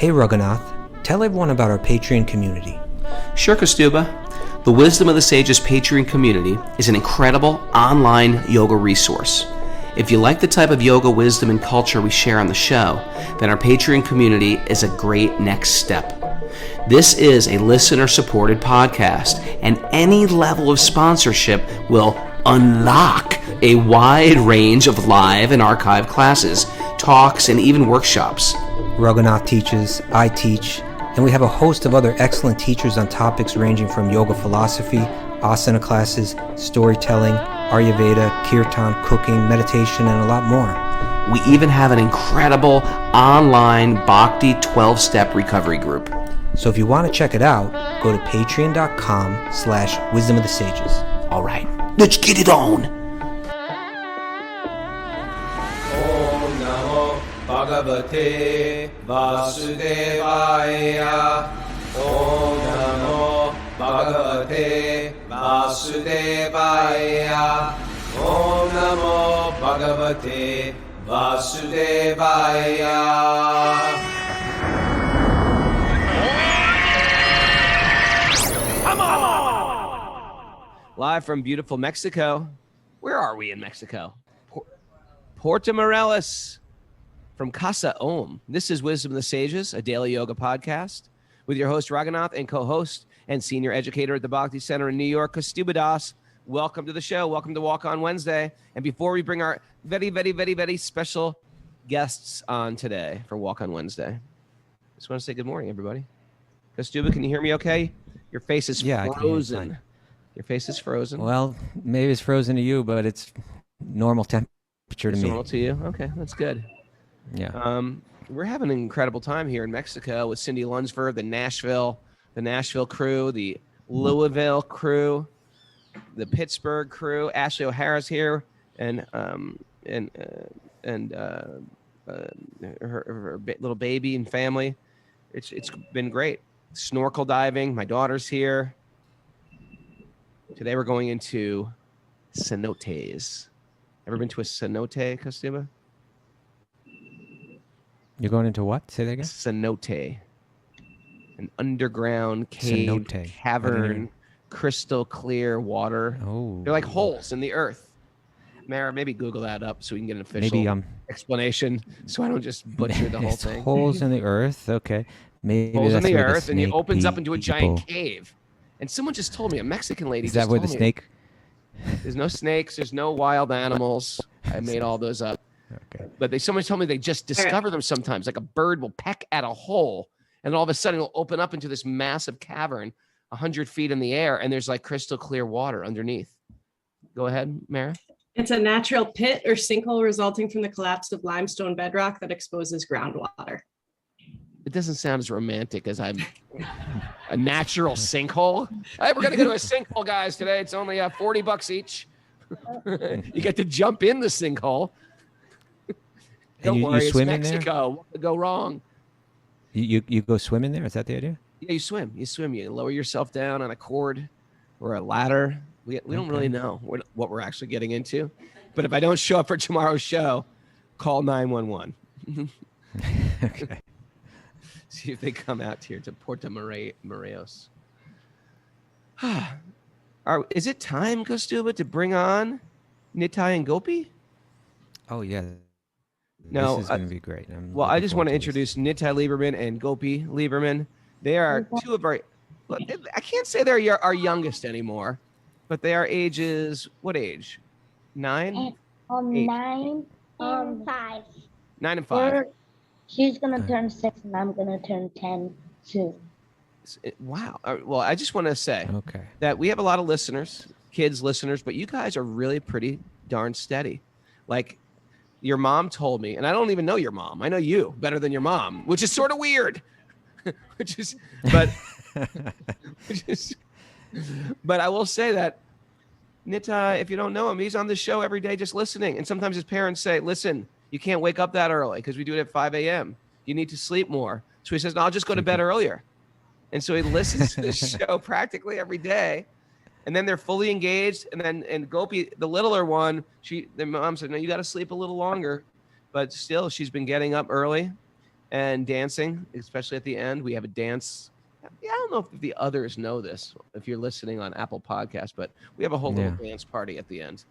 Hey Raghunath, tell everyone about our Patreon community. Sure, Kaustubha. The Wisdom of the Sages Patreon community is an incredible online yoga resource. If you like the type of yoga wisdom and culture we share on the show, then our Patreon community is a great next step. This is a listener-supported podcast, and any level of sponsorship will unlock a wide range of live and archived classes, talks, and even workshops. Raghunath teaches, I teach, and we have a host of other excellent teachers on topics ranging from yoga philosophy, asana classes, storytelling, Ayurveda, kirtan, cooking, meditation, and a lot more. We even have an incredible online Bhakti 12-step recovery group. So if you want to check it out, go to patreon.com/wisdom of the sages. All right, let's get it on. Om Namo Bhagavate Vasudevaya. Om Namo Bhagavate Vasudevaya. Om Namo Bhagavate Vasudevaya. Live from beautiful Mexico. Where are we in Mexico? Puerto Morelos from Casa Om. This is Wisdom of the Sages, a daily yoga podcast with your host Raghunath and co-host and senior educator at the Bhakti Center in New York, Kaustubha Das. Welcome to the show. Welcome to Walk On Wednesday. And before we bring our very, very, very, very special guests on today for Walk On Wednesday, I just want to say good morning, everybody. Kaustubha, can you hear me okay? Your face is frozen. Your face is frozen. Well, maybe it's frozen to you, but it's normal temperature to me. Normal to you? Okay, that's good. Yeah. We're having an incredible time here in Mexico with Cindy Lunsford, the Nashville crew, the Louisville crew, the Pittsburgh crew. Ashley O'Hara's here, and her little baby and family. It's been great. Snorkel diving. My daughter's here. Today we're going into cenotes. Ever been to a cenote, Kaustubha? You're going into what? Say that again? Cenote. An underground cave, cavern, crystal clear water. Oh. They're like holes in the earth. Mara, maybe Google that up so we can get an official explanation so I don't just butcher the whole thing. Holes in the earth. Okay. Maybe holes in that's the where earth, and it opens up into a giant people. cave. And someone just told me, a Mexican lady Is that where the snake? There's no snakes. There's no wild animals. I made all those up. Okay. But someone told me they just discover them sometimes. Like a bird will peck at a hole, and all of a sudden it'll open up into this massive cavern 100 feet in the air, and there's like crystal clear water underneath. Go ahead, Mara. It's a natural pit or sinkhole resulting from the collapse of limestone bedrock that exposes groundwater. It doesn't sound as romantic as I'm a natural sinkhole. Hey, we're going to go to a sinkhole, guys, today. It's only $40 each. You get to jump in the sinkhole. Don't worry, it's Mexico. What could go wrong? You go swimming there? Is that the idea? Yeah, you swim. You lower yourself down on a cord or a ladder. We don't really know what we're actually getting into. But if I don't show up for tomorrow's show, call 911. Okay. See if they come out here to Puerto Morelos. Is it time, Kaustubha, to bring on Nitai and Gopi? Oh, yeah. No, this is going to be great. I just want to introduce Nitai Lieberman and Gopi Lieberman. They are two of our, I can't say they're our youngest anymore, but they are ages, what age? 9? 9 and 5. 9 and 5. She's going to turn 6 and I'm going to turn 10 soon. Wow. Well, I just want to say that we have a lot of listeners, kids listeners, but you guys are really pretty darn steady. Like your mom told me, and I don't even know your mom. I know you better than your mom, which is sort of weird. But I will say that Nitai, if you don't know him, he's on the show every day just listening. And sometimes his parents say, listen, you can't wake up that early because we do it at 5 a.m. You need to sleep more. So he says, no, I'll just go to bed earlier. And so he listens to the show practically every day. And then they're fully engaged. And Gopi, the littler one, the mom said, no, you got to sleep a little longer. But still, she's been getting up early. and dancing, especially at the end. We have a dance. Yeah, I don't know if the others know this, if you're listening on Apple Podcasts, but we have a whole little dance party at the end.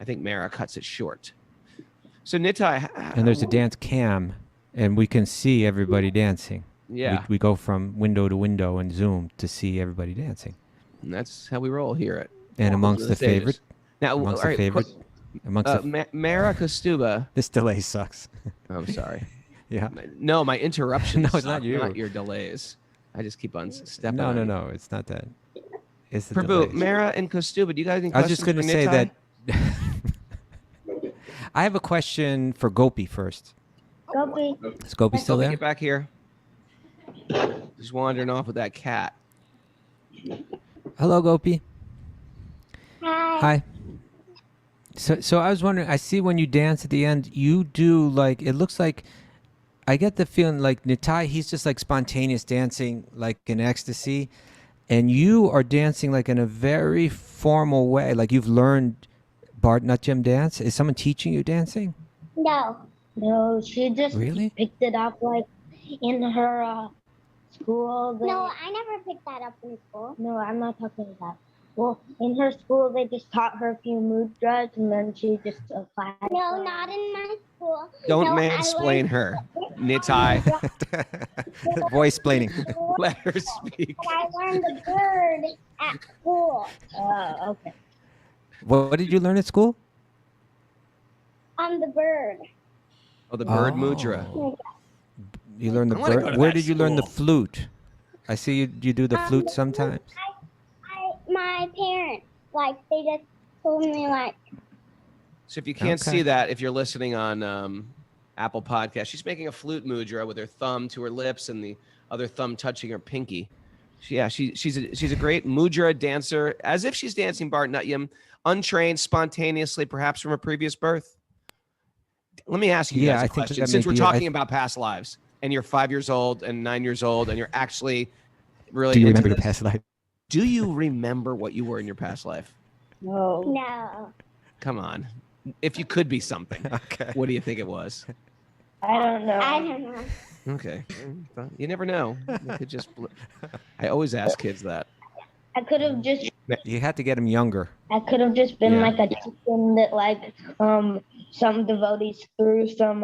I think Mara cuts it short. So Nitai, And there's a dance cam, and we can see everybody dancing. Yeah, We go from window to window and zoom to see everybody dancing. and that's how we roll here at. And amongst the Stages. favorite, Now, amongst all the right, favorite, amongst the, Mara Kaustubha. this delay sucks. I'm sorry. Yeah. No, my interruptions. No, it's not you. Not your delays. I just keep on stepping. No, on you. no, it's not that. It's the Prabhu, delays. Mara and Kaustubha, do you guys have any I was just questions going to for say Nitai? that. I have a question for Gopi first. Gopi. Is Gopi still there? Get back here. Just wandering off with that cat. Hello, Gopi. Hi. Hi. So I was wondering, I see when you dance at the end, you do like, it looks like, I get the feeling like Nitai, he's just like spontaneous dancing, like in ecstasy. And you are dancing like in a very formal way. Like you've learned Bharatanatyam dance. Is someone teaching you dancing? No. No, she just Really? picked it up like in her school. No, I never picked that up in school. No, I'm not talking about. Well, in her school, they just taught her a few mudras, and then she just applied. No, not in my school. Don't No, I mansplain learned- her, Nitai. Voice splaining. Let her speak. But I learned the bird at school. Okay. What did you learn at school? The bird. Oh, the bird Oh. mudra. You learned the I wanna go bird. to Where that did you learn the school. flute? I see you do the flute sometimes. My parents, like, they just told me, like, So if you can't Okay. see that, if you're listening on Apple Podcast, she's making a flute mudra with her thumb to her lips and the other thumb touching her pinky. She's a great mudra dancer, as if she's dancing Bharatanatyam, untrained, spontaneously, perhaps from a previous birth. Let me ask you Yeah, guys I a think question. that Since may we're be- talking about past lives, and you're 5 years old and 9 years old, and you're actually really Do you into remember your this, past life? do you remember what you were in your past life? no. Come on. If you could be something, Okay. what do you think it was? I don't know. Okay. You never know. You could just I always ask kids that. I could have just You had to get him younger. been Yeah. like a chicken that like some devotees threw some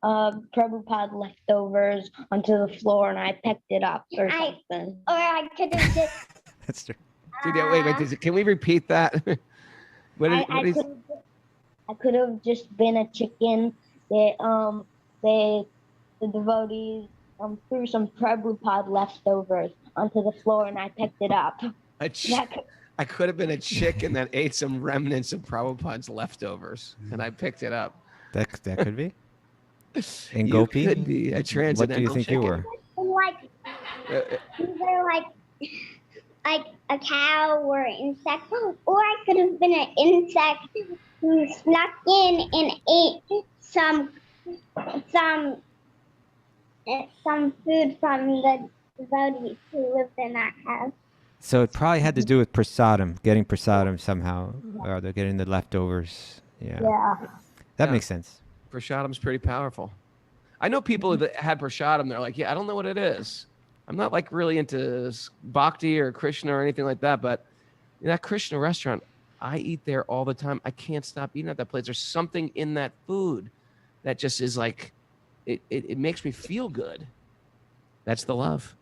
Prabhupada leftovers onto the floor and I picked it up or something. Or I could have just That's true. Dude, yeah, wait. Can we repeat that? I could have just been a chicken that the devotees threw some Prabhupada leftovers onto the floor and I picked it up. I could have been a chicken that ate some remnants of Prabhupada's leftovers, and I picked it up. That could be. And You Gopi, could be a what transcendental do you think you chicken. were? Like either like a cow or an insect, or I could have been an insect who snuck in and ate some food from the devotees who lived in that house. So it probably had to do with prasadam, getting prasadam somehow, or they're getting the leftovers. Yeah. That Yeah. makes sense. Prasadam's pretty powerful. I know people that had prasadam. They're like, yeah, I don't know what it is. I'm not like really into bhakti or Krishna or anything like that. But in that Krishna restaurant, I eat there all the time. I can't stop eating at that place. There's something in that food that just is like, it makes me feel good. That's the love.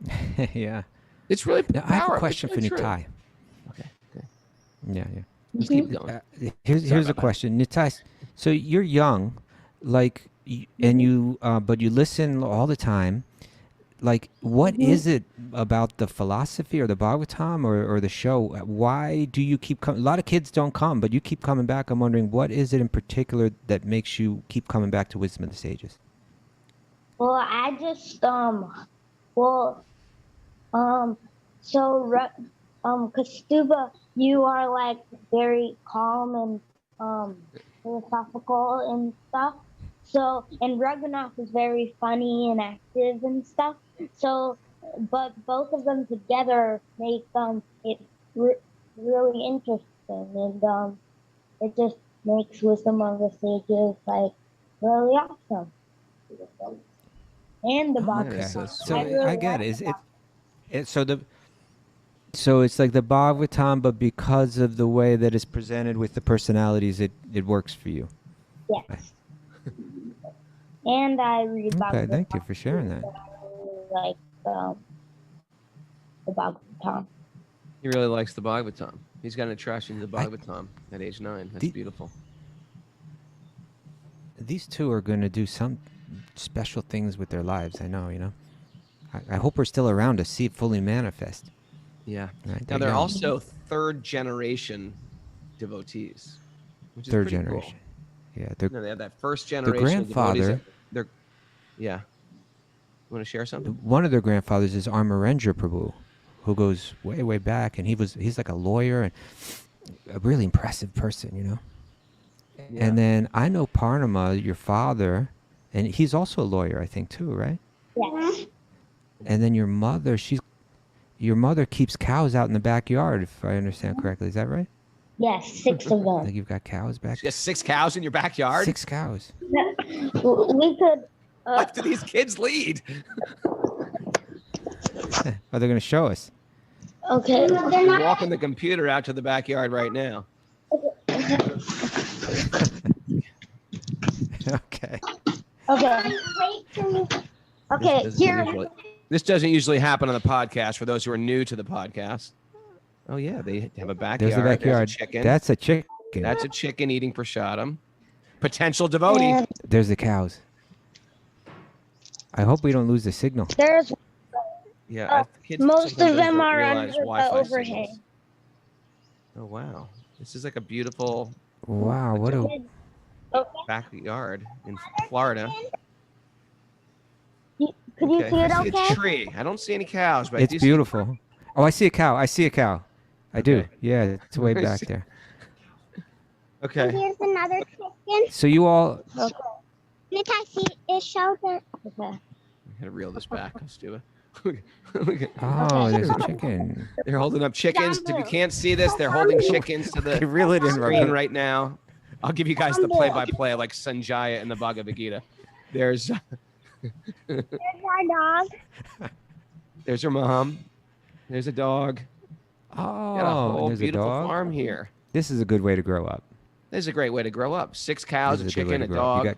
Yeah. It's really Now, I have a powerful. question It's for really true. Nitai. Okay. Yeah. Let's keep going. Here's about a question, Nitai. So you're young, like, and you, but you listen all the time. Like, what is it about the philosophy or the Bhagavatam or the show? Why do you keep coming? A lot of kids don't come, but you keep coming back. I'm wondering, what is it in particular that makes you keep coming back to Wisdom of the Sages? Well, I just Kaustubha, you are like very calm and philosophical and stuff. So, and Raghunath is very funny and active and stuff. So, but both of them together make it really interesting, and it just makes Wisdom of the Sages like really awesome. And the Oh, Bhagavatam. okay. so So I really I get like it. Is the it so it's like the Bhagavatam, but because of the way that it's presented with the personalities, it works for you. Yes. And I read Okay, Bhagavatam. thank you for sharing that. But I really like the Bhagavatam. He really likes the Bhagavatam. He's got an attraction to the Bhagavatam at age 9. That's The- beautiful. These two are going to do some special things with their lives. I know, you know. I hope we're still around to see it fully manifest. Yeah. Right? Now, they're young. also third generation devotees, which is Third pretty generation. Cool. Yeah, they're No, they have that first generation of devotees. grandfather- They're, yeah. You want to share something? one of their grandfathers is Amarendra Prabhu, who goes way, way back, and he's like a lawyer and a really impressive person, you know. Yeah. And then I know Parnama, your father, and he's also a lawyer, I think, too, right? Yes. And then your mother keeps cows out in the backyard, if I understand correctly. Is that right? Yes, 6 of Like them. you've got cows back. You got 6 cows in your backyard? 6 cows. We could. What do these kids lead? Yeah. Oh, they're going to show us. Okay. You're walking the computer out to the backyard right now. Okay. Okay. Okay. This doesn't usually happen on the podcast for those who are new to the podcast. Oh, yeah. They have a backyard. There's the backyard. There's a chicken. That's a chicken. That's a chicken eating prasadam. Potential devotee. There's the cows. I hope we don't lose the signal. There's Yeah. Kids most sometimes of them don't are realize under the Wi-Fi overhang. signals. Oh, wow. This is like a beautiful Wow, what a backyard in Florida. Could you see it I see okay? a tree. I don't see any cows, but I it's do see- beautiful. Oh, I see a cow. I see a cow. I do. Okay. Yeah, it's way back there. Okay. Here's another chicken. So you all Okay. Nick, I see it shows it. Okay. I'm gonna reel this back. Let's do it. Oh, there's a chicken. They're holding up chickens. If you can't see this, they're holding chickens to the Reel it in, screen Raghunath. right now. I'll give you guys the play-by-play like Sanjaya in the Bhagavad Gita. There's There's our dog. there's her mom. There's a dog. Oh, Got a whole there's a beautiful dog. farm here. This is a good way to grow up. This is a great way to grow up. 6 cows, a This is good way chicken, to a grow up. dog,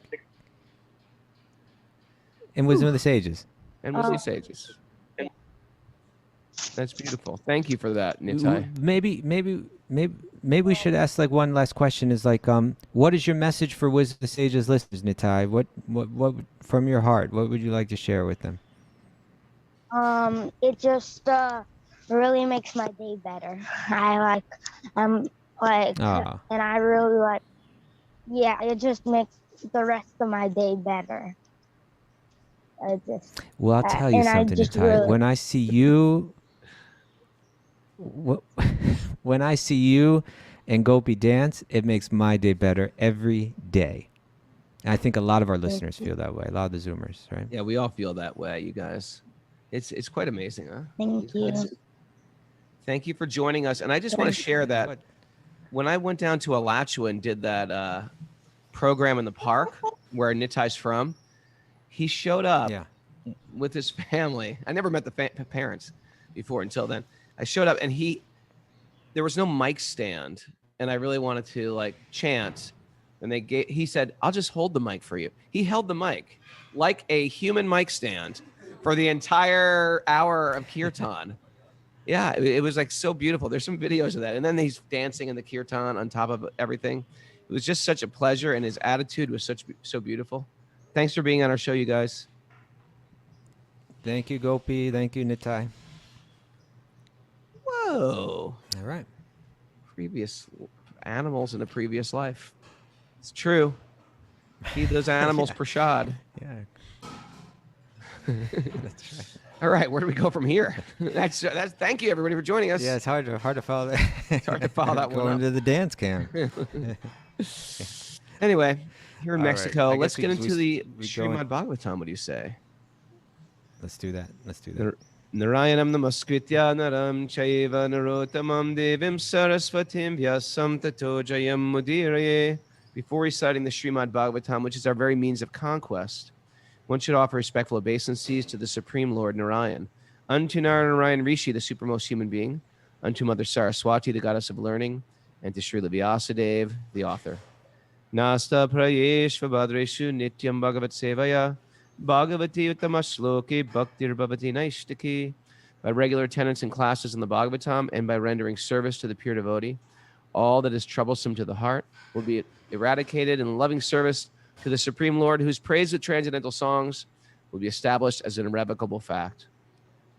And Wisdom of the Sages. and wisdom sages. That's beautiful. Thank you for that, Nitai. Maybe we should ask like one last question. Is like, what is your message for Wisdom of the Sages listeners, Nitai? What from your heart? What would you like to share with them? It just really makes my day better. I'm like, Ah. and I really like, yeah, it just makes the rest of my day better. I just, Well, I'll tell you and I something, just Nitai. really- When I see you, when I see you and Gopi dance, it makes my day better every day. And I think a lot of our listeners feel that way. A lot of the Zoomers, right? Yeah, we all feel that way, you guys. It's quite amazing, huh? thank you. Thank you for joining us. And I just want to share that when I went down to Alachua and did that program in the park where Nitai's from, he showed up Yeah. with his family. I never met the parents before until then. I showed up and there was no mic stand, and I really wanted to like chant. And he said, "I'll just hold the mic for you." He held the mic like a human mic stand for the entire hour of kirtan. Yeah, it was like so beautiful. There's some videos of that. And then he's dancing in the kirtan on top of everything. It was just such a pleasure, and his attitude was so beautiful. Thanks for being on our show, you guys. Thank you, Gopi. Thank you, Nitai. Whoa. All right. Previous animals in a previous life. It's true. Feed those animals prasad. Yeah. All right, where do we go from here? That's thank you everybody for joining us. Yeah, it's hard to follow that. It's hard to follow that one Going up. to the dance camp. Anyway, here in All right, Mexico, I let's guess get into the we go Srimad Bhagavatam. What do you say? Let's do that. Narayanam namaskritya naram chaiva narotamam devim sarasvatim vyasam tato jayam mudiraye. Before reciting the Srimad Bhagavatam, which is our very means of conquest, One should offer respectful obeisances to the Supreme Lord Narayan, unto Narayan Rishi, the supermost human being, unto Mother Saraswati, the goddess of learning, and to Srila Vyasadeva, the author. Nasta prayeshva badreshu nityam bhagavat sevaya bhagavati uttama bhaktir bhavati naishtaki. By regular attendance in classes in the Bhagavatam and by rendering service to the pure devotee, all that is troublesome to the heart will be eradicated, and loving service to the Supreme Lord, whose praise with transcendental songs will be established as an irrevocable fact.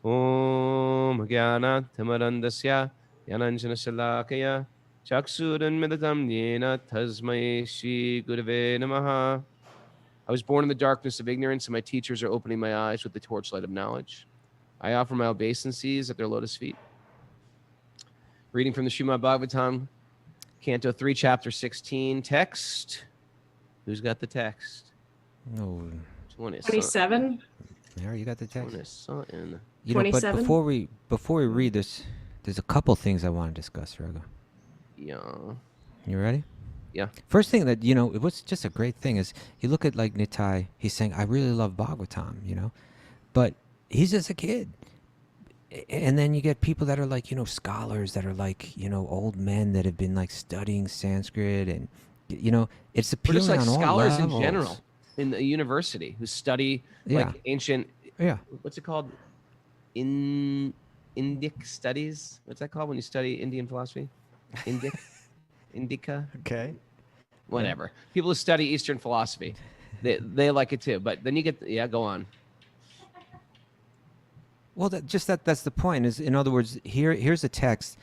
Om Jnana Tamarandasya Yananjana Shalakaya Chaksudan Midatam Yena Tasmai Shri Gurave Namaha. I was born in the darkness of ignorance, and my teachers are opening my eyes with the torchlight of knowledge. I offer my obeisances at their lotus feet. Reading from the Srimad Bhagavatam, Canto 3, Chapter 16, text. Who's got the text? No. 27. Mary, you got the text? You know, but 27? before we read this, there's a couple things I want to discuss, Raghu. Yeah. You ready? Yeah. First thing that, you know, it was just a great thing is you look at like Nitai, he's saying, I really love Bhagavatam, you know, but he's just a kid. And then you get people that are like, you know, scholars that are like, you know, old men that have been like studying Sanskrit, and, you know, it's appealing But it's like on all scholars levels. in general in the university who study like ancient, what's it called? Indic studies? What's that called when you study Indian philosophy? Indica? Okay. Whatever. People who study Eastern philosophy, they like it too. But then you get, go on. Well, that's the point. Is, in other words, here's a text.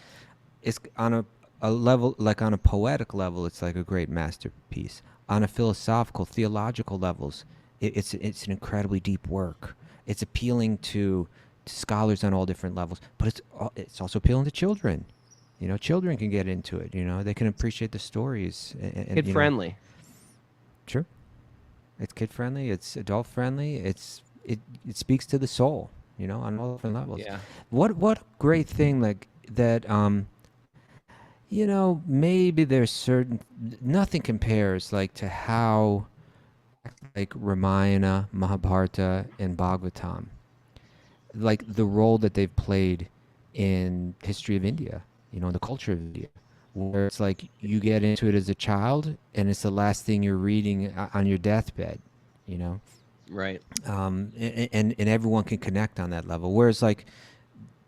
It's on a level, like on a poetic level, it's like a great masterpiece. On a philosophical, theological levels, it's an incredibly deep work. It's appealing to scholars on all different levels, but it's also appealing to children. You know, children can get into it. You know, they can appreciate the stories. And Kid friendly. True. It's kid friendly. It's adult friendly. It speaks to the soul. You know, on all different levels. Yeah. What great thing like that. You know, maybe there's nothing compares like to how like Ramayana, Mahabharata, and Bhagavatam, like the role that they've played in history of India, you know, the culture of India, where it's like you get into it as a child and it's the last thing you're reading on your deathbed, you know? Right. And everyone can connect on that level. Whereas like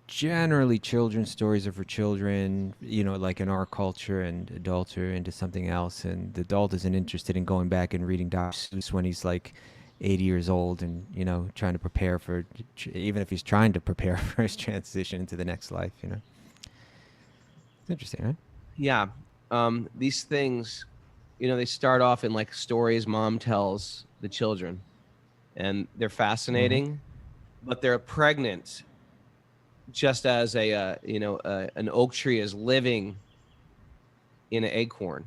generally children's stories are for children, you know, like in our culture, and adults are into something else. And the adult isn't interested in going back and reading Dr. Seuss when he's like 80 years old and, you know, trying to prepare for, even if he's trying to prepare for his transition into the next life, you know. It's interesting, right? Yeah. These things, you know, they start off in like stories mom tells the children, and they're fascinating, but they're pregnant just as an oak tree is living in an acorn.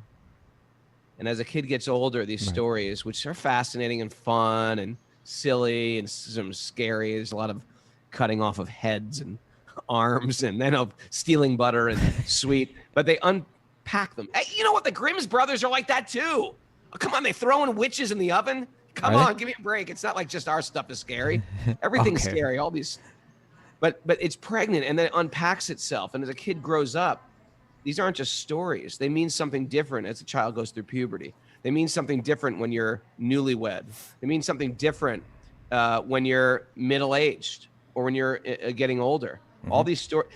And as a kid gets older, these stories, which are fascinating and fun and silly and some scary, there's a lot of cutting off of heads and arms and then of stealing butter and sweet, but they unpack them. Hey, you know what? The Grimm's brothers are like that too. Oh, come on, they throw in witches in the oven. Come on, give me a break. It's not like just our stuff is scary. Everything's scary. All these, but it's pregnant and then it unpacks itself. And as a kid grows up, these aren't just stories. They mean something different as a child goes through puberty. They mean something different when you're newlywed. They mean something different when you're middle-aged or when you're getting older. All these stories,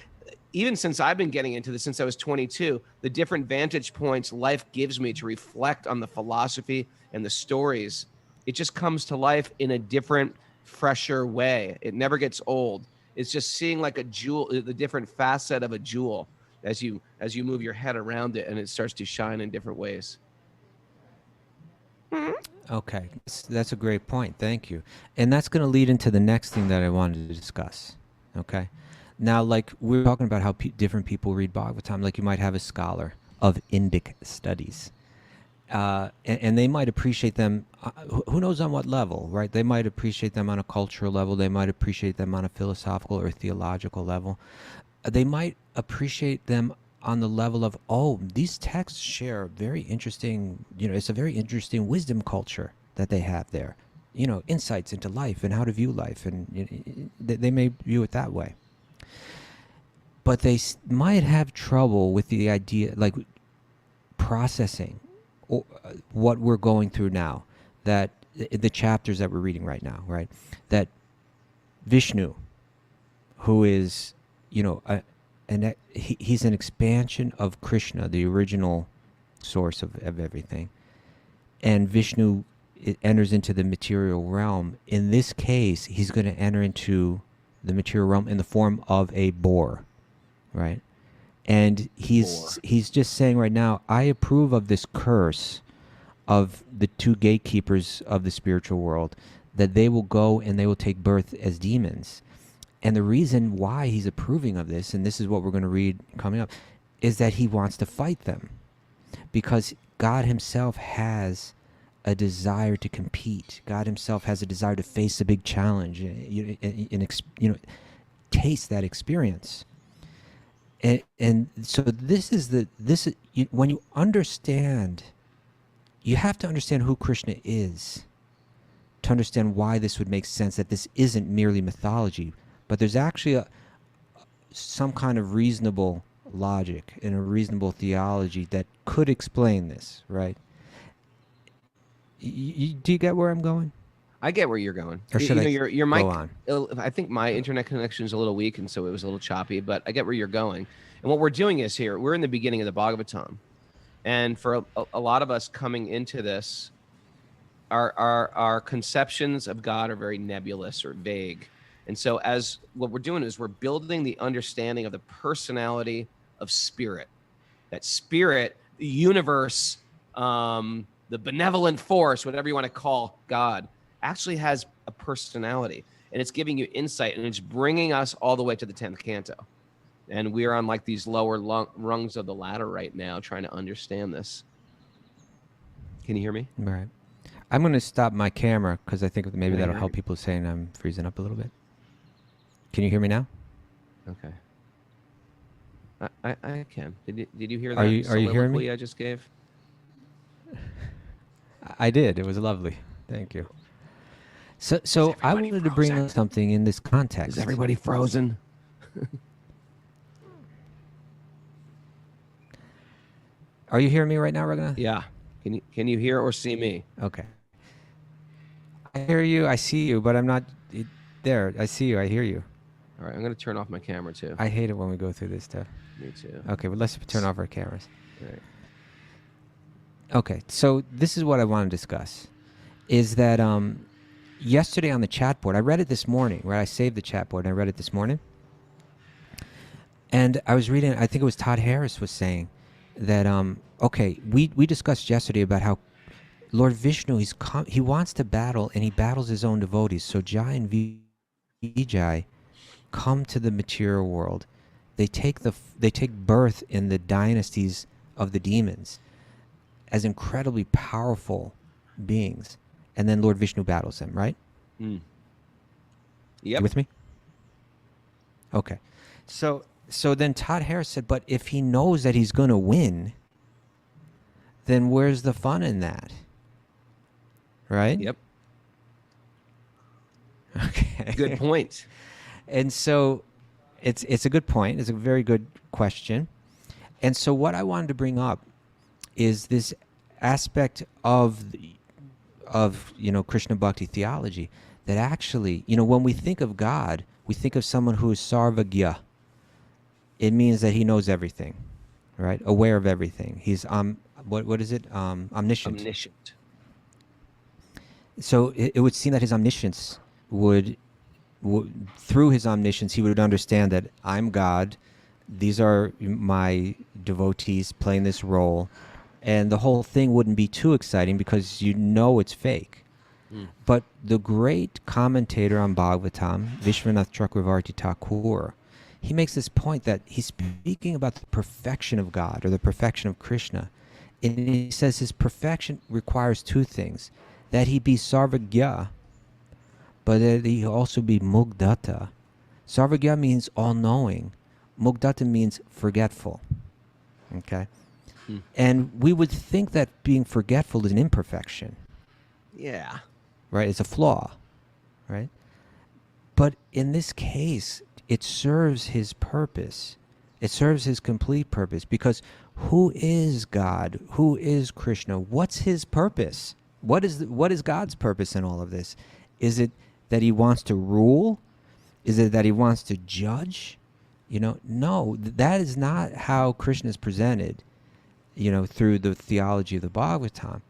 even since I've been getting into this since I was 22, the different vantage points life gives me to reflect on the philosophy and the stories, it just comes to life in a different, fresher way. It never gets old. It's just seeing like a jewel, the different facet of a jewel as you move your head around it, and it starts to shine in different ways. Okay, that's a great point. Thank you. And that's going to lead into the next thing that I wanted to discuss. Okay. Now, like we're talking about how different people read Bhagavatam, like you might have a scholar of Indic studies. And they might appreciate them, who knows on what level, right? They might appreciate them on a cultural level. They might appreciate them on a philosophical or theological level. They might appreciate them on the level of, oh, these texts share very interesting, you know, it's a very interesting wisdom culture that they have there. insights into life and how to view life, and they may view it that way. But they might have trouble with the idea, like processing what we're going through now, that the chapters that we're reading right now, right? That Vishnu, who is, he's an expansion of Krishna, the original source of everything. And Vishnu, it enters into the material realm. In this case, he's going to enter into the material realm in the form of a boar, right? And he's just saying right now, I approve of this curse of the two gatekeepers of the spiritual world, that they will go and they will take birth as demons. And the reason why he's approving of this, and this is what we're going to read coming up, is that he wants to fight them. Because God himself has a desire to compete. God himself has a desire to face a big challenge and taste that experience. And so when you understand, you have to understand who Krishna is to understand why this would make sense, that this isn't merely mythology, but there's actually some kind of reasonable logic and a reasonable theology that could explain this, right? Do you get where I'm going? I get where you're going. Or should your mic, go on? I think my internet connection is a little weak, and so it was a little choppy, but I get where you're going. And what we're doing is here, we're in the beginning of the Bhagavatam. And for a lot of us coming into this, our conceptions of God are very nebulous or vague. And so as what we're doing is we're building the understanding of the personality of spirit. That spirit, the universe, the benevolent force, whatever you want to call God, actually has a personality. And it's giving you insight, and it's bringing us all the way to the 10th canto. And we're on like these lower rungs of the ladder right now trying to understand this. Can you hear me? Right. I'm going to stop my camera because I think maybe that'll help people saying I'm freezing up a little bit. Can you hear me now? Okay. I can. Did you hear that? Are you hearing me? I just gave? I did. It was lovely. Thank you. So I wanted to bring up something in this context. Is everybody frozen? Are you hearing me right now, Raghunath? Yeah. Can you hear or see me? Okay. I hear you. I see you, but I'm not there. I see you. I hear you. All right. I'm going to turn off my camera too. I hate it when we go through this stuff. Me too. Okay, well, let's turn off our cameras. All right. Okay, so this is what I want to discuss, is that yesterday on the chat board, I read it this morning, right? I saved the chat board and I read it this morning. And I was reading, I think it was Todd Harris was saying that, okay, we discussed yesterday about how Lord Vishnu, he wants to battle, and he battles his own devotees. So Jai and Vijay come to the material world. They take birth in the dynasties of the demons as incredibly powerful beings, and then Lord Vishnu battles them, right? Mm. You Yep. with me? Okay. So then Todd Harris said, but if he knows that he's going to win, then where's the fun in that? Right? Yep. Okay. Good point. And so it's a good point. It's a very good question. And so what I wanted to bring up is this aspect of Krishna Bhakti theology, that actually, when we think of God, we think of someone who is sarvagya. It means that he knows everything, right? Aware of everything. He's what is it? Omniscient. Omniscient. So it would seem that his omniscience would through his omniscience, he would understand that I'm God. These are my devotees playing this role. And the whole thing wouldn't be too exciting because it's fake. Mm. But the great commentator on Bhagavatam, Vishwanath Chakravarti Thakur, he makes this point that he's speaking about the perfection of God or the perfection of Krishna. And he says his perfection requires two things: that he be sarvagya, but that he also be mugdata. Sarvagya means all-knowing. Mugdata means forgetful. Okay? And we would think that being forgetful is an imperfection. Yeah. right? It's a flaw, right? But in this case, it serves his purpose. It serves his complete purpose, because who is God? Who is Krishna? What's his purpose? What is God's purpose in all of this? Is it that he wants to rule? Is it that he wants to judge? No, that is not how Krishna is presented, through the theology of the Bhagavatam.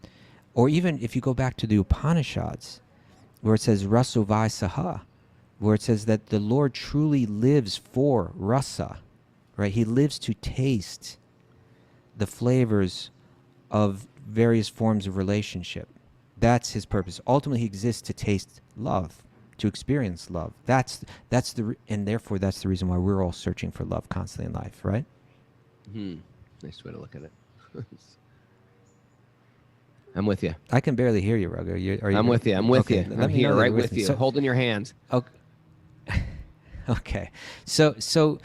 Or even if you go back to the Upanishads, where it says Rasovai Saha, where it says that the Lord truly lives for rasa, right? He lives to taste the flavors of various forms of relationship. That's his purpose. Ultimately, he exists to taste love, to experience love. And therefore that's the reason why we're all searching for love constantly in life, right? Nice way to look at it. I'm with you. I can barely hear you, Raghu. I'm with you. I'm with okay, you. I'm here, right with you, So, holding your hands. okay. So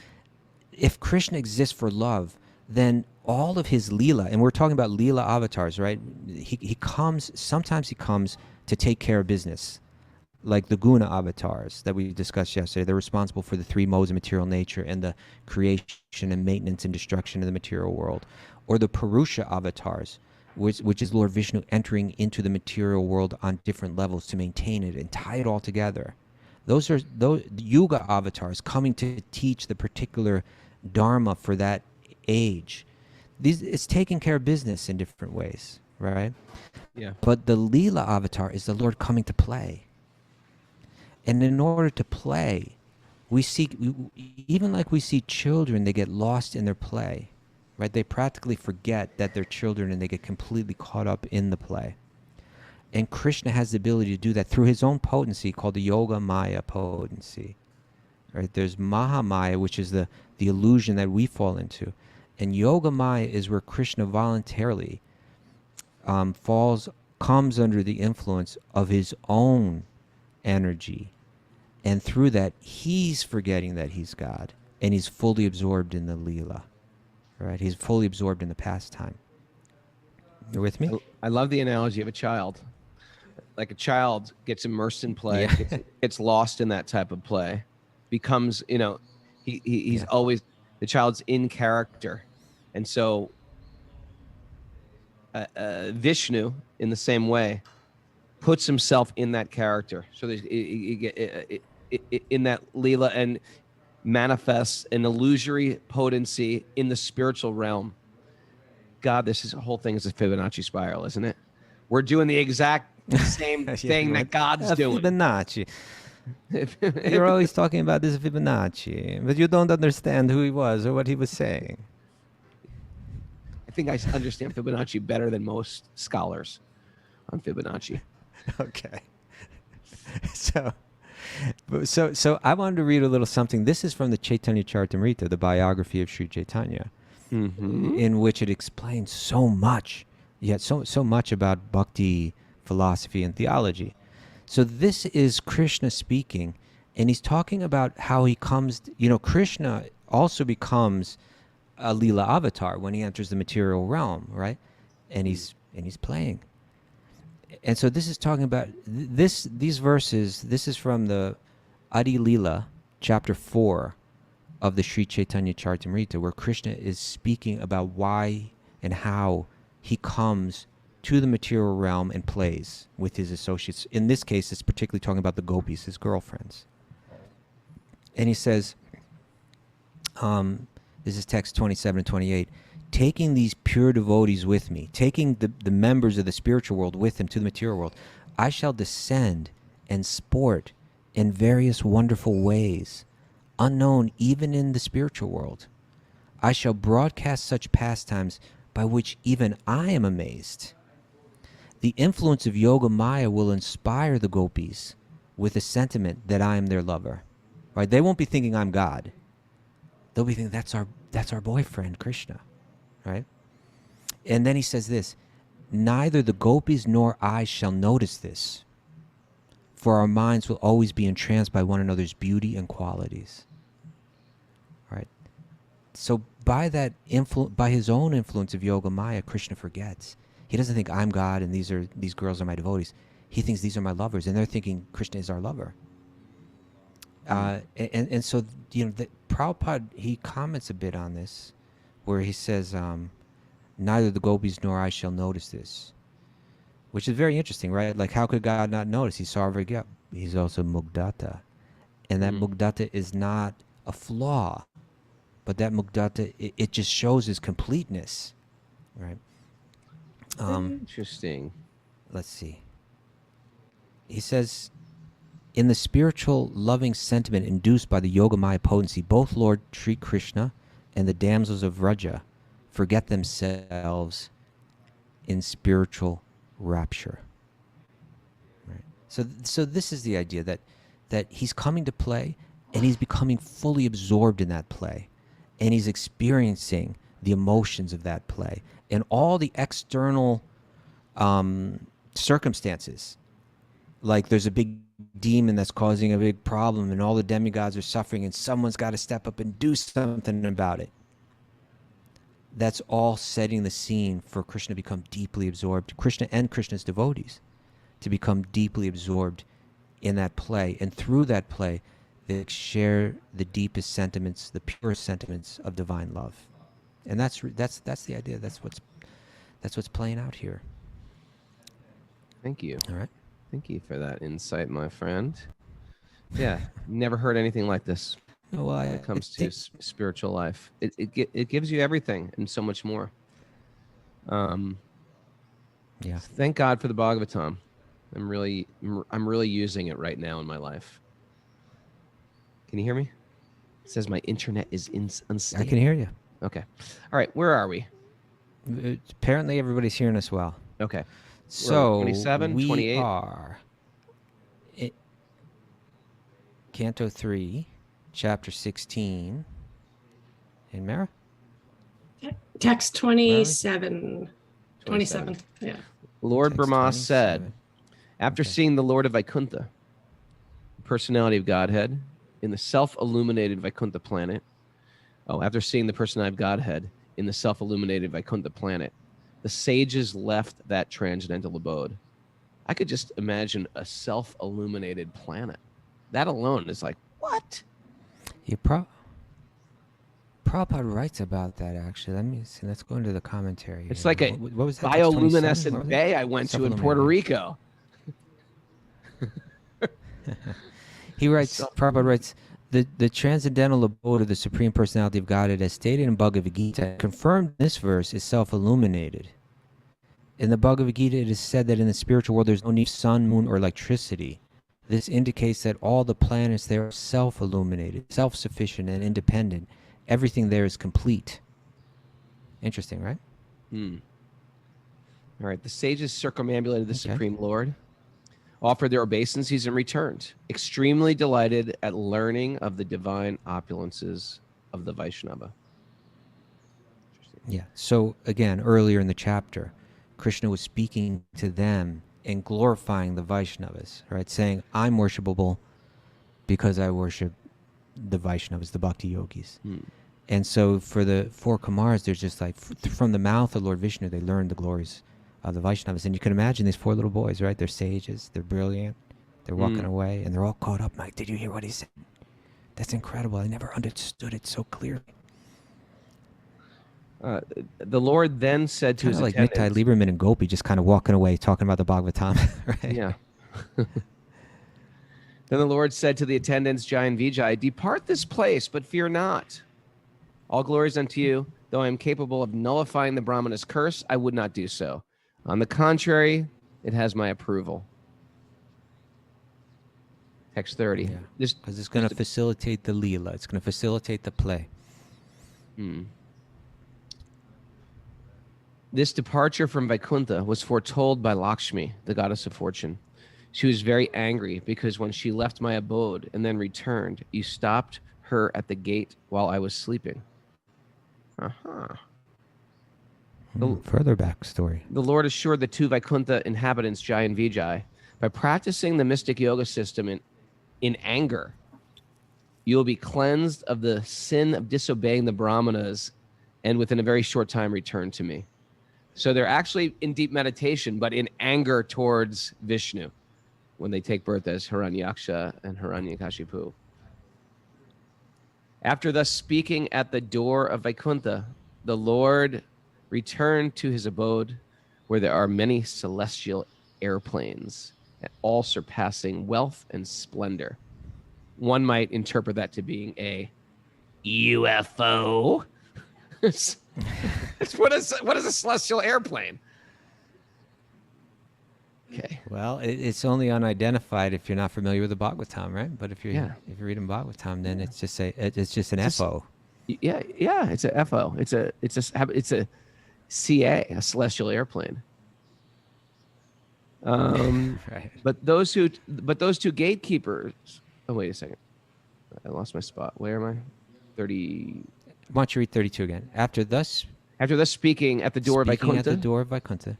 if Krishna exists for love, then all of his Leela, and we're talking about Leela avatars, right? Sometimes he comes to take care of business, like the Guna avatars that we discussed yesterday. They're responsible for the 3 modes of material nature and the creation and maintenance and destruction of the material world. Or the Purusha avatars, which is Lord Vishnu entering into the material world on different levels to maintain it and tie it all together. Those are Yuga avatars coming to teach the particular dharma for that age. It's taking care of business in different ways, right? Yeah. But the Leela avatar is the Lord coming to play. And in order to play, we see children, they get lost in their play, right? They practically forget that they're children and they get completely caught up in the play. And Krishna has the ability to do that through his own potency called the Yoga Maya potency. Right? There's Mahamaya, which is the illusion that we fall into. And Yoga Maya is where Krishna voluntarily comes under the influence of his own energy. And through that, he's forgetting that he's God. And he's fully absorbed in the Leela. Right? He's fully absorbed in the pastime. You with me? I love the analogy of a child. Like a child gets immersed in play, Yeah. gets lost in that type of play, becomes, he's always, the child's in character. And so Vishnu, in the same way, puts himself in that character. So there's, in that Leela, and manifests an illusory potency in the spiritual realm. God, whole thing is a Fibonacci spiral, isn't it? We're doing the exact same thing that God's doing. Fibonacci. You're always talking about this Fibonacci, but you don't understand who he was or what he was saying. I think I understand Fibonacci better than most scholars on Fibonacci. Okay. So I wanted to read a little something. This is from the Chaitanya Charitamrita, the biography of Sri Chaitanya, in which it explains so much, yet so much about bhakti philosophy and theology. So this is Krishna speaking, and he's talking about how he comes, Krishna also becomes a Leela avatar when he enters the material realm, right? And he's playing. And so this is talking about these verses. This is from the Adi Leela, chapter 4 of the Sri Chaitanya Charitamrita, where Krishna is speaking about why and how he comes to the material realm and plays with his associates. In this case, it's particularly talking about the gopis, his girlfriends. And he says, this is text 27 and 28, taking these pure devotees with me, taking the members of the spiritual world with him to the material world, I shall descend and sport in various wonderful ways, unknown even in the spiritual world. I shall broadcast such pastimes by which even I am amazed. The influence of Yoga Maya will inspire the gopis with a sentiment that I am their lover. Right? They won't be thinking I'm God. They'll be thinking that's our boyfriend, Krishna. Right? And then he says this, neither the gopis nor I shall notice this, for our minds will always be entranced by one another's beauty and qualities. Right? So by his own influence of Yoga Maya, Krishna forgets. He doesn't think I'm God and these girls are my devotees. he thinks these are my lovers, and they're thinking Krishna is our lover. And so, Prabhupada, he comments a bit on this, where he says, neither the gopis nor I shall notice this, which is very interesting, right? Like, how could God not notice? He's Sarvagya. He's also Mugdata. And that Mugdata is not a flaw, but that Mugdata, it just shows his completeness, right? Interesting. Let's see. He says, in the spiritual loving sentiment induced by the Yogamaya potency, both Lord Sri Krishna and the damsels of Vraja forget themselves in spiritual rapture. Right. So this is the idea that he's coming to play, and he's becoming fully absorbed in that play, and he's experiencing the emotions of that play and all the external circumstances. Like, there's a big demon that's causing a big problem, and all the demigods are suffering, and someone's got to step up and do something about it. That's all setting the scene for Krishna to become deeply absorbed, Krishna and Krishna's devotees, to become deeply absorbed in that play. And through that play, they share the deepest sentiments, the purest sentiments of divine love. And that's the idea. That's what's playing out here. Thank you. All right. Thank you for that insight, my friend. Yeah, never heard anything like this Well, when it comes to spiritual life. It gives you everything and so much more. Yeah. Thank God for the Bhagavatam. I'm really using it right now in my life. Can you hear me? It says my internet is unstable. I can hear you. Okay. All right. Where are we? Apparently, everybody's hearing us well. Okay. So 27, we 28. are Canto 3, Chapter 16. In Mara? Text 27. 27. Yeah. Lord Text Brahma 27. said, after seeing the Lord of Vaikuntha, the personality of Godhead, in the self-illuminated Vaikuntha planet. After seeing the personality of Godhead in the self-illuminated Vaikuntha planet, the sages left that transcendental abode. I could just imagine a self-illuminated planet. That alone is like, what? Prabhupada writes about that, actually. Let me see. Let's go into the commentary. It's here. like a what was that? Text 27? bioluminescent What was it? bay I went to in Puerto Rico. He writes, Prabhupada writes, the transcendental abode of the Supreme Personality of Godhead, as stated in Bhagavad Gita, confirmed in this verse, is self-illuminated. In the Bhagavad Gita, it is said that in the spiritual world, there's no need of sun, moon, or electricity. This indicates that all the planets there are self-illuminated, self-sufficient, and independent. Everything there is complete. Interesting, right? All right. The sages circumambulated the Supreme Lord, offered their obeisances, and returned, extremely delighted at learning of the divine opulences of the Vaishnava. Yeah. So again, earlier in the chapter, Krishna was speaking to them and glorifying the Vaishnavas, right? Saying, I'm worshipable because I worship the Vaishnavas, the Bhakti-yogis. And so for the four Kumars, there's just like, from the mouth of Lord Vishnu, they learned the glories of the Vaishnavas. And you can imagine these four little boys, right? They're sages, they're brilliant, they're walking away, and they're all caught up. Like, did you hear what he said? That's incredible. I never understood it so clearly. The Lord then said to his like attendants, Nitai Lieberman and Gopi just kind of walking away, talking about the Bhagavatam, right? Yeah. Then the Lord said to the attendants, Jai and Vijay, depart this place, but fear not. All glories unto you. Though I am capable of nullifying the Brahmana's curse, I would not do so. On the contrary, it has my approval. Text 30. Yeah, because it's going to facilitate the Leela. It's going to facilitate the play. This departure from Vaikuntha was foretold by Lakshmi, the goddess of fortune. She was very angry because when she left my abode and then returned, you stopped her at the gate while I was sleeping. Further backstory. The Lord assured the two Vaikuntha inhabitants, Jai and Vijay, by practicing the mystic yoga system in anger, you will be cleansed of the sin of disobeying the Brahmanas and within a very short time return to me. So they're actually in deep meditation, but in anger towards Vishnu. when they take birth as Hiranyaksha and Hiranyakashipu. After thus speaking at the door of Vaikuntha, the Lord returned to his abode where there are many celestial airplanes, all surpassing wealth and splendor. One might interpret that to being a UFO. What is a celestial airplane? Okay. Well, it's only unidentified if you're not familiar with the Bhagavatam, right? But if you're Yeah. if you're reading Bhagavatam, then it's just an FO. Yeah, it's a FO. It's a CA, a celestial airplane. Right. But those two gatekeepers. Oh, wait a second. I lost my spot. Where am I? 30. Why don't you read 32 again? After thus speaking at the door of speaking at the Vaikuntha, door of Vaikuntha,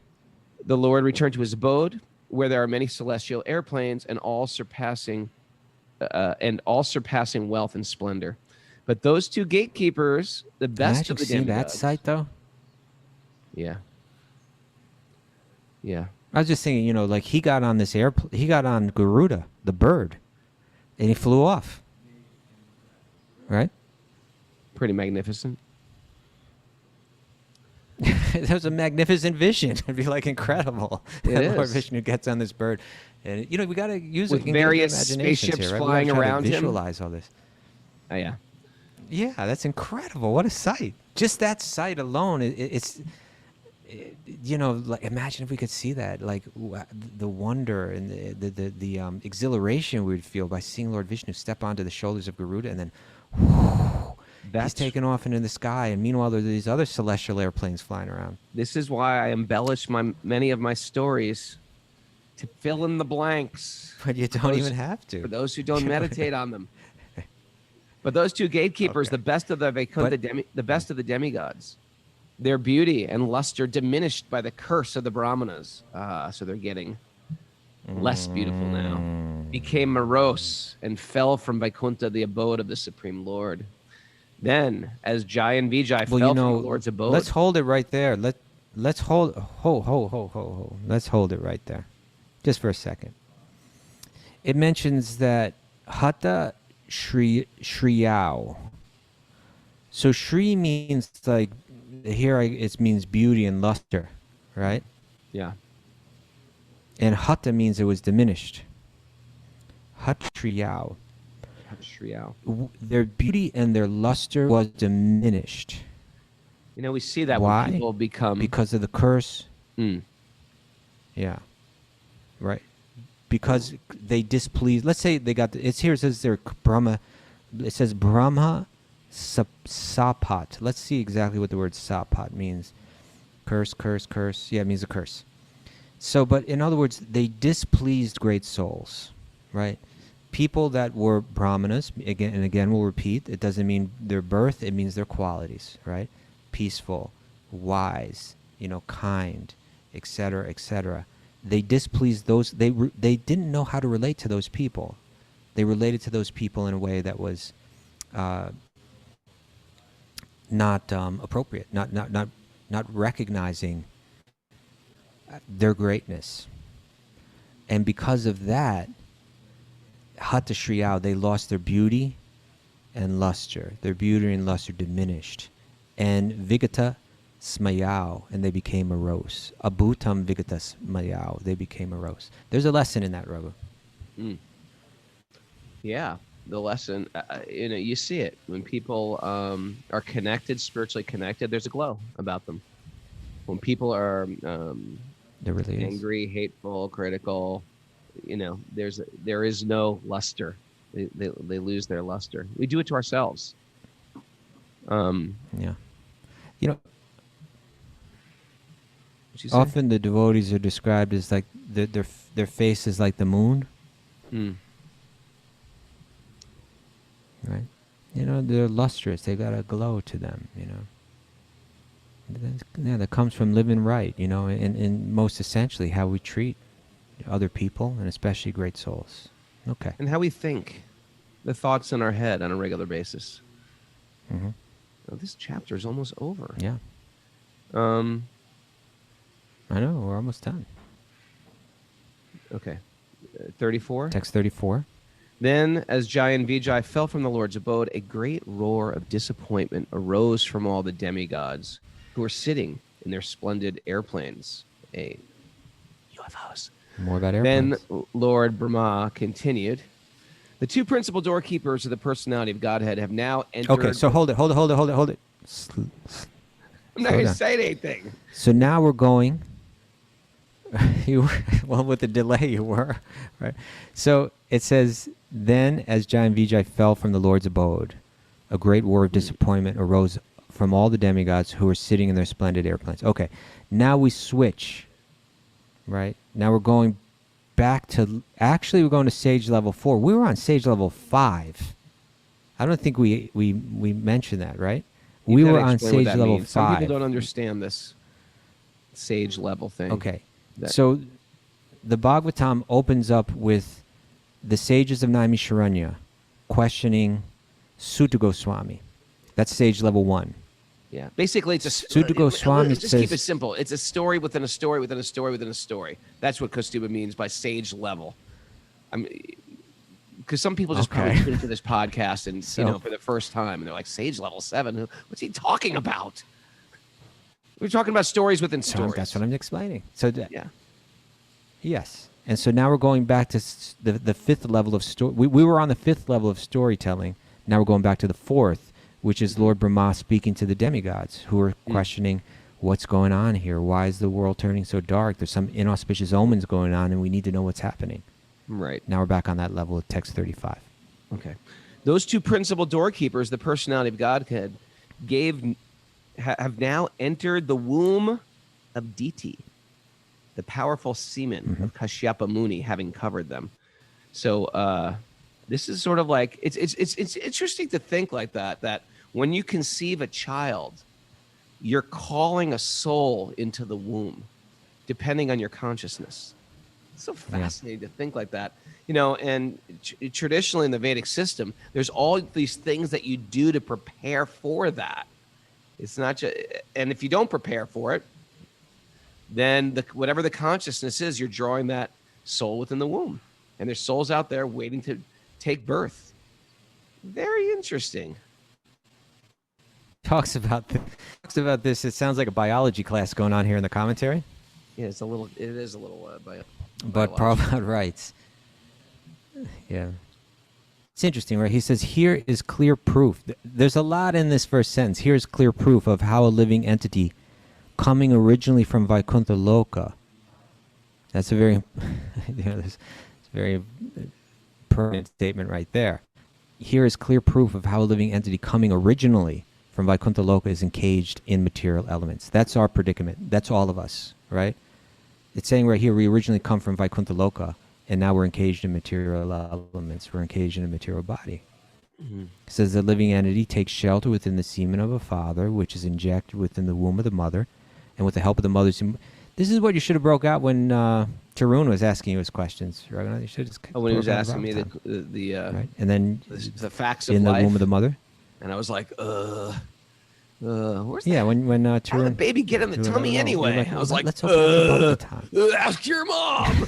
the Lord returned to his abode where there are many celestial airplanes and all surpassing wealth and splendor. But those two gatekeepers, the best of the see that demigods. sight though. Yeah. Yeah. I was just thinking, like he got on this airplane, he got on Garuda, the bird, and he flew off. Right? Pretty magnificent. That was a magnificent vision. It'd be like incredible. It Lord is. Vishnu gets on this bird, and we got to use With it. various imaginations spaceships here, right? flying We gotta try to around him. visualize all this. Oh, yeah. Yeah, that's incredible. What a sight! Just that sight alone, it's like imagine if we could see that, like the wonder and the exhilaration we would feel by seeing Lord Vishnu step onto the shoulders of Garuda, and then he's taken off into the sky, and meanwhile there are these other celestial airplanes flying around. This is why I embellish many of my stories to fill in the blanks. But you don't even have to. For those who don't meditate on them. But those two gatekeepers, Okay. the best of the Vaikuntha, the best of the demigods, their beauty and luster diminished by the curse of the Brahmanas. So they're getting less beautiful now. Became morose and fell from Vaikuntha, the abode of the Supreme Lord. Then, as Jai and Vijay fell from the Lord's abode. Let's hold it right there. Let's hold. Let's hold it right there, just for a second. It mentions that Hatha Shriyao. So Shri means like here. It means beauty and luster, right? Yeah. And Hatha means it was diminished. Hatha Shriyao. Their beauty and their luster was diminished. We see that Why? when people become... Because of the curse. Mm. Yeah. Right. Because they displeased. Let's say they got it says they're Brahma. It says Brahma sapat. Let's see exactly what the word sapat means. Curse. Yeah, it means a curse. So, but in other words, they displeased great souls, right? People that were brahmanas, again we'll repeat, it doesn't mean their birth, it means their qualities, right? Peaceful, wise, kind, etc., etc. They displeased those, they didn't know how to relate to those people. They related to those people in a way that was not appropriate, not recognizing their greatness. And because of that, Hatha Shriyao, they lost their beauty and luster. Their beauty and luster diminished. And Vigata Smayao, and they became morose. Abhutam Vigata Smayao, they became morose. There's a lesson in that, Raghu. Mm. Yeah, the lesson, you see it. When people are connected, spiritually connected, there's a glow about them. When people are There really is. angry, hateful, critical, there is no luster. They lose their luster. We do it to ourselves. Yeah. What'd you say? Often the devotees are described as like their face is like the moon, Mm. right? They're lustrous. They got a glow to them. Yeah, that comes from living right. And most essentially how we treat other people and especially great souls. Okay. And how we think, the thoughts in our head on a regular basis. Mm-hmm. Oh, this chapter is almost over. Yeah. I know, we're almost done. Okay. 34. Text 34. Then, as Jai and Vijay fell from the Lord's abode, a great roar of disappointment arose from all the demigods who were sitting in their splendid airplanes, UFOs. More about airplanes. Then Lord Brahma continued, the two principal doorkeepers of the personality of Godhead have now entered... Okay, so hold it. I'm not going to say anything. So now we're going... well, with the delay you were, right? So it says, then as Jai and Vijay fell from the Lord's abode, a great war of disappointment arose from all the demigods who were sitting in their splendid airplanes. Okay, now we switch, right? Now we're going back to, actually we're going to sage level 4. We were on sage level 5. I don't think we mentioned that, right? You we gotta were on explain what sage that level means. 5. Some people don't understand this sage level thing. Okay. That- So the Bhagavatam opens up with the sages of Naimisharanya questioning Sutta Goswami. That's sage level 1. Yeah. Basically, it's a... Sutta Goswami Just keep it says- simple. It's a story within a story within a story within a story. That's what Kaustubha means by sage level. I mean, because some people just probably tune into this podcast and, for the first time, and they're like, sage level 7? What's he talking about? We're talking about stories within stories. That's what I'm explaining. So Yeah. yes. And so now we're going back to the 5th level of story. We were on the 5th level of storytelling. Now we're going back to the 4th, which is Lord Brahma speaking to the demigods who are questioning what's going on here. Why is the world turning so dark? There's some inauspicious omens going on, and we need to know what's happening. Right. Now we're back on that level of text 35. Okay. Those two principal doorkeepers, the personality of Godhead, have now entered the womb of Diti, the powerful semen of Kashyapa Muni, having covered them. So this is sort of like, it's interesting to think like that when you conceive a child, you're calling a soul into the womb, depending on your consciousness. It's so fascinating to think like that. And traditionally in the Vedic system, there's all these things that you do to prepare for that. It's not just, and if you don't prepare for it, then whatever the consciousness is, you're drawing that soul within the womb. And there's souls out there waiting to take birth. Very interesting. Talks about this. It sounds like a biology class going on here in the commentary. Yeah, it is a little But Prabhupada writes, yeah. It's interesting, right? He says, here is clear proof. There's a lot in this first sentence. Here's clear proof of how a living entity coming originally from Vaikuntha Loka. That's a very, that's a very pertinent statement right there. Here is clear proof of how a living entity coming originally from Vaikuntha Loka is engaged in material elements. That's our predicament. That's all of us, right? It's saying right here, we originally come from Vaikuntha Loka, and now we're engaged in material elements. We're engaged in a material body. It says the living entity takes shelter within the semen of a father, which is injected within the womb of the mother, and with the help of the mother's... This is what you should have broke out when Tarun was asking you his questions. Raghunath. You should have when he was asking me the right? And then the facts of in life. the womb of the mother. And I was like, where's Yeah, when how did the Tarun... baby get in the tummy anyway? I was like, let's open up the Bhagavatam. Ask your mom.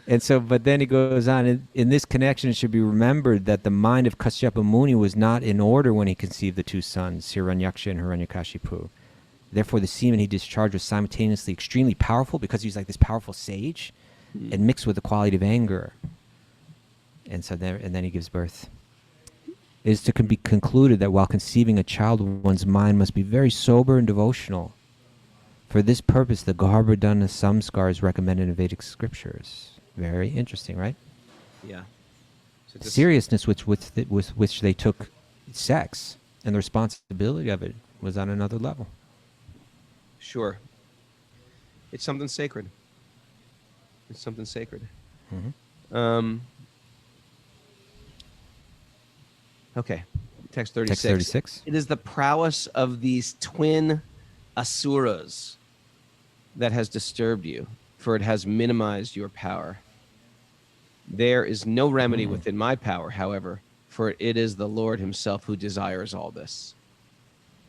And so, but then he goes on, in this connection, it should be remembered that the mind of Kashyapa Muni was not in order when he conceived the two sons, Hiranyaksha and Hiranyakashipu. Therefore, the semen he discharged was simultaneously extremely powerful because he was like this powerful sage and mixed with the quality of anger. And so then he gives birth. It is to be concluded that while conceiving a child, one's mind must be very sober and devotional. For this purpose, the Garbhodana Samskar is recommended in Vedic scriptures. Very interesting, right? Yeah. So The seriousness with which they took sex and the responsibility of it was on another level. Sure. It's something sacred. It's something sacred. Okay. Text 36. Text 36. It is the prowess of these twin asuras that has disturbed you, for it has minimized your power. There is no remedy within my power, however, for it is the Lord himself who desires all this.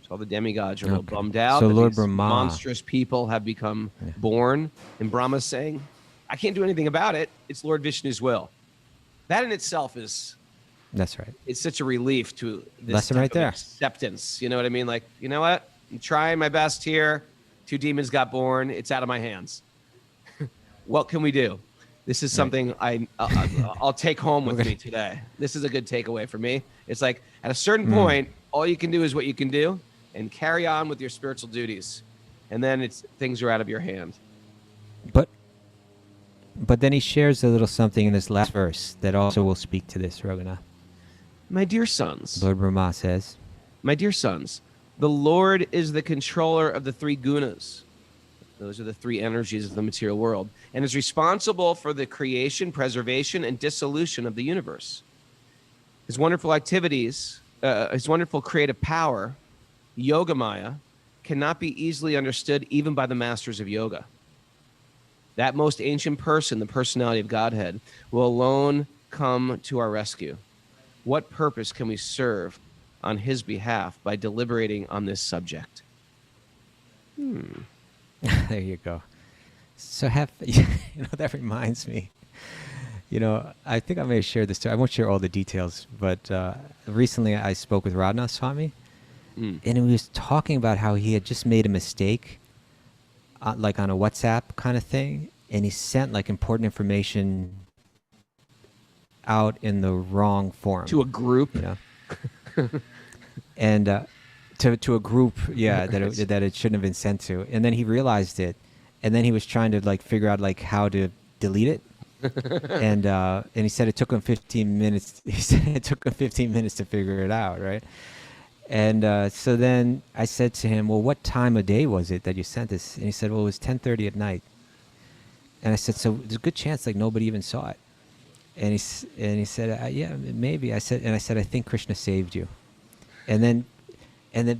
So All the demigods are a little Okay. bummed out So that Lord these Brahma- monstrous people have become born. And Brahma's saying, I can't do anything about it. It's Lord Vishnu's will. That in itself is, That's right. it's such a relief to this Lesson type right of there. acceptance. You know what I mean? Like, you know what? I'm trying my best here. 2 demons got born. It's out of my hands. What can we do? This is something I'll take home with me today. This is a good takeaway for me. It's like at a certain point, all you can do is what you can do and carry on with your spiritual duties. And then things are out of your hand. But then he shares a little something in this last verse that also will speak to this, Raghunath. My dear sons, Lord Brahma says, my dear sons, the Lord is the controller of the 3 gunas. Those are the 3 energies of the material world, and is responsible for the creation, preservation, and dissolution of the universe. His wonderful activities, his wonderful creative power, Yogamaya, cannot be easily understood even by the masters of yoga. That most ancient person, the personality of Godhead, will alone come to our rescue. What purpose can we serve on his behalf by deliberating on this subject? there you go. So that reminds me. I think I may have shared this too. I won't share all the details, but recently I spoke with Raghunath Swami, and he was talking about how he had just made a mistake, like on a WhatsApp kind of thing, and he sent like important information out in the wrong form To a group? and to a group, that it shouldn't have been sent to, and then he realized it, and then he was trying to like figure out like how to delete it. and he said it took him 15 minutes. He said it took him 15 minutes to figure it out, right? And so then I said to him, well, what time of day was it that you sent this? And he said, well, it was 10:30 at night. And I said, so there's a good chance like nobody even saw it. And he said, yeah, maybe. I said, I think Krishna saved you. And then,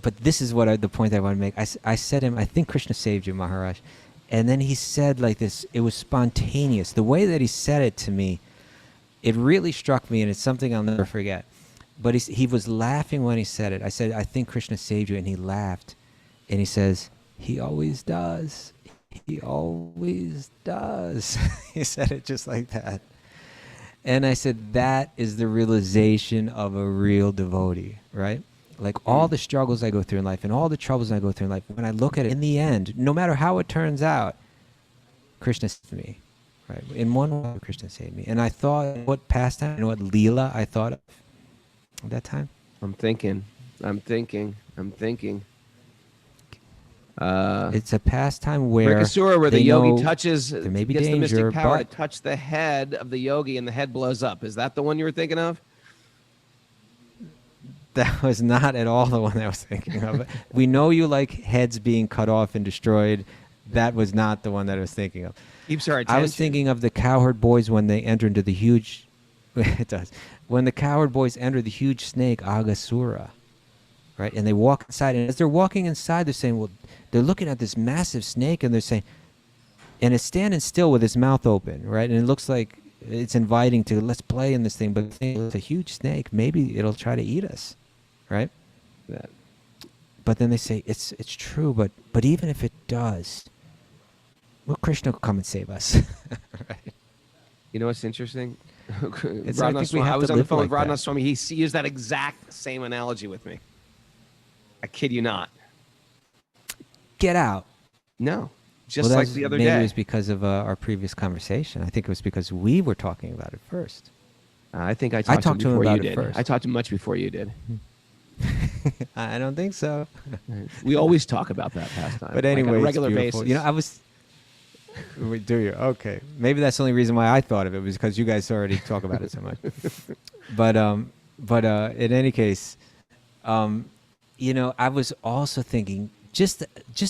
but this is what the point I want to make. I said to him, I think Krishna saved you, Maharaj. And then he said like this, it was spontaneous. The way that he said it to me, it really struck me, and it's something I'll never forget. But he was laughing when he said it. I said, I think Krishna saved you, and he laughed. And he says, he always does. He always does. He said it just like that. And I said, that is the realization of a real devotee, right? Like all the struggles I go through in life and all the troubles I go through in life, when I look at it, in the end, no matter how it turns out, Krishna saved me, right? In one way, Krishna saved me. And I thought, what pastime and what Leela I thought of at that time? I'm thinking. It's a pastime where Rikasura, where the they yogi know touches, there may be gets the danger, mystic power to but touch the head of the yogi, and the head blows up. Is that the one you were thinking of? that was not at all the one I was thinking of. We know you like heads being cut off and destroyed. That was not the one that I was thinking of. Keeps our attention. I was thinking of the cowherd boys when they enter into the huge... It does. When the cowherd boys enter the huge snake, Agasura, right? And they walk inside. And as they're walking inside, they're saying, well, they're looking at this massive snake, and they're saying... And it's standing still with its mouth open, right? And it looks like it's inviting to, let's play in this thing. But it's a huge snake. Maybe it'll try to eat us, right? That. But then they say, it's true, but even if it does, well, Krishna will come and save us. Right? You know what's interesting? I think we have I was to on the live phone like with Raghunath that. Swami. He used that exact same analogy with me. I kid you not. Get out. No. Just Well, like that's- the other maybe day. it was because of our previous conversation. I think it was because we were talking about it first. I think I talked to him before about you it did. first. I talked to him much before you did. I don't think so. We always talk about that pastime. But anyway, like on a it's regular beautiful. basis. You know, I was... Do you? Okay. Maybe that's the only reason why I thought of it, was because you guys already talk about it so much. But in any case, you know, I was also thinking just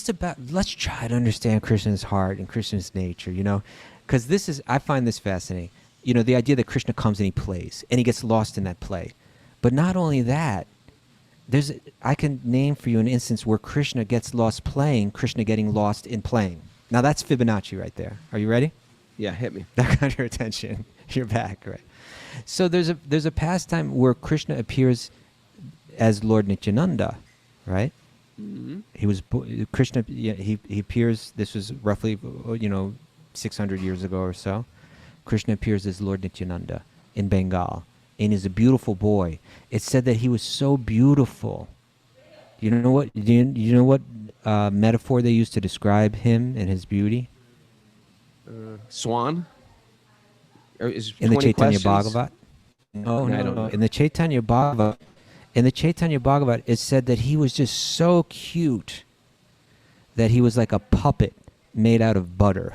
about, let's try to understand Krishna's heart and Krishna's nature, you know, because I find this fascinating. You know, the idea that Krishna comes and he plays and he gets lost in that play. But not only that, I can name for you an instance where Krishna gets lost playing, Krishna getting lost in playing. Now that's Fibonacci right there. Are you ready? Yeah, hit me. That got your attention. You're back, right? So there's a pastime where Krishna appears as Lord Nityananda, right? He was Krishna. Yeah, he appears. This was roughly 600 years ago or so. Krishna appears as Lord Nityananda in Bengal, and he's a beautiful boy. It's said that he was so beautiful. You know what? You know what metaphor they used to describe him and his beauty? Swan? Or is In the 20 Chaitanya questions? Bhagavat? No, I don't know. In the Chaitanya Bhagavat, it said that he was just so cute that he was like a puppet made out of butter.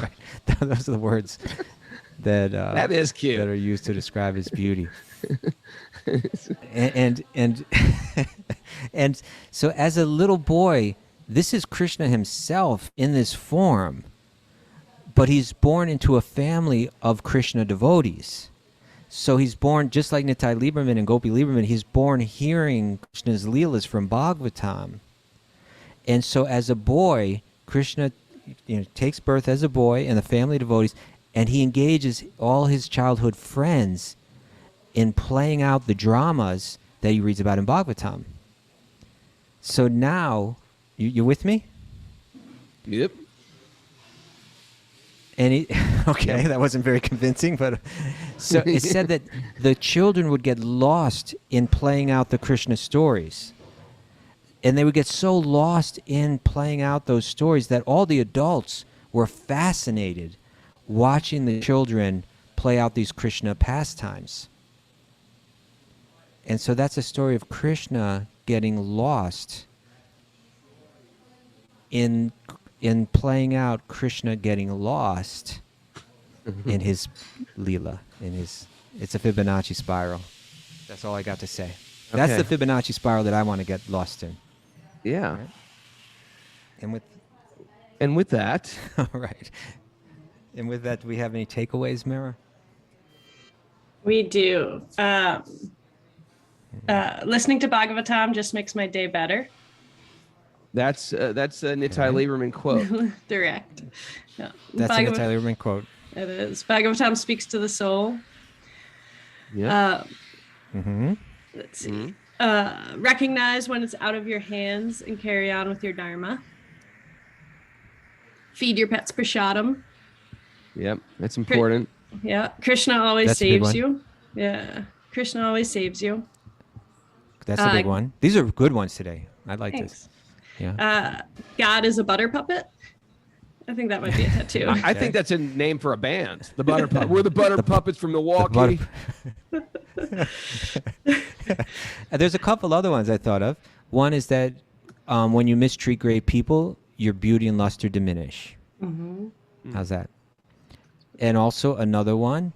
Right? Those are the words that That is cute. that are used to describe his beauty. and and so as a little boy, this is Krishna himself in this form, but he's born into a family of Krishna devotees. So he's born just like Nitai Lieberman and Gopi Lieberman. He's born hearing Krishna's Leelas from Bhagavatam. And so as a boy, Krishna takes birth as a boy in the family of devotees, and he engages all his childhood friends in playing out the dramas that he reads about in Bhagavatam. So now, you with me? Yep. And okay, that wasn't very convincing, but so it said that the children would get lost in playing out the Krishna stories. And they would get so lost in playing out those stories that all the adults were fascinated watching the children play out these Krishna pastimes. And so that's a story of Krishna getting lost in playing out Krishna getting lost in his Leela, it's a Fibonacci spiral. That's all I got to say. That's Okay. the Fibonacci spiral that I want to get lost in. Yeah. Right. And with that, All right. And with that, do we have any takeaways, Mara? We do. Listening to Bhagavatam just makes my day better. that's a Nitai Lieberman quote. Direct. Yeah. That's a Nitai Lieberman quote. It is. Bhagavatam speaks to the soul. Yeah. Let's see. Recognize when it's out of your hands and carry on with your dharma. Feed your pets prasadam. Yep. That's important. Yeah. Krishna always That's a big saves one. you. Yeah. Krishna always saves you. That's a big one. These are good ones today. I like Thanks. this. Yeah. God is a butter puppet. I think that might be a tattoo. I think that's a name for a band. The Butter Puppets. We're the Butter Puppets from Milwaukee. There's a couple other ones I thought of. One is that when you mistreat great people, your beauty and luster diminish. How's that? And also another one,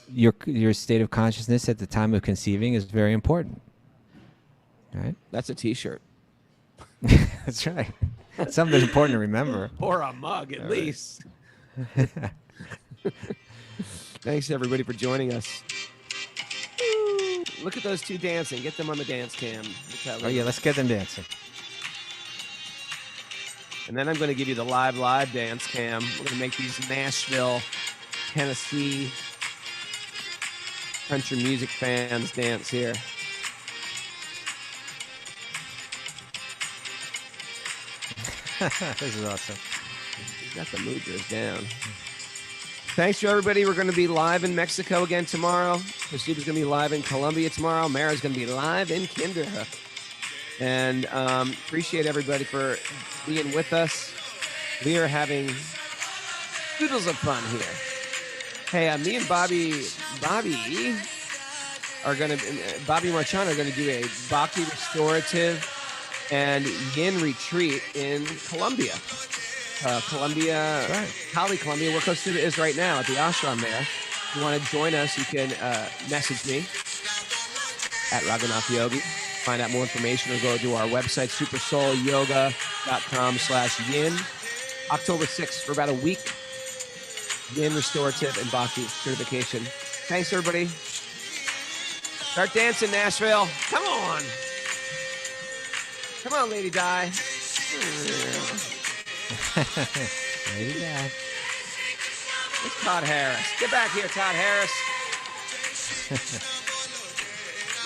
your state of consciousness at the time of conceiving is very important. Right? That's a T-shirt. That's right. Something important to remember. Or a mug, at least. Thanks, everybody, for joining us. Woo. Look at those two dancing. Get them on the dance cam. Oh, yeah, let's get them dancing. And then I'm going to give you the live dance cam. We're going to make these Nashville, Tennessee country music fans dance here. This is awesome. He's got the mudras down. Thanks to everybody. We're going to be live in Mexico again tomorrow. Kaustubha's going to be live in Colombia tomorrow. Mara's going to be live in Kinderhook. And appreciate everybody for being with us. We are having doodles of fun here. Hey, me and Bobby are going to, Bobby Marchand are going to do a Bhakti restorative and yin retreat in Colombia. Colombia, Cali, Colombia, where Kaustubha is right now at the ashram there. If you want to join us, you can message me at Raghunath Yogi. Find out more information or go to our website, supersoulyoga.com/yin. October 6th for about a week. Yin restorative and Bhakti certification. Thanks, everybody. Start dancing, Nashville. Come on. Come on, Lady Di. Lady Di. It's Todd Harris. Get back here, Todd Harris.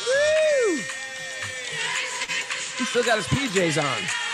Woo! still got his PJs on.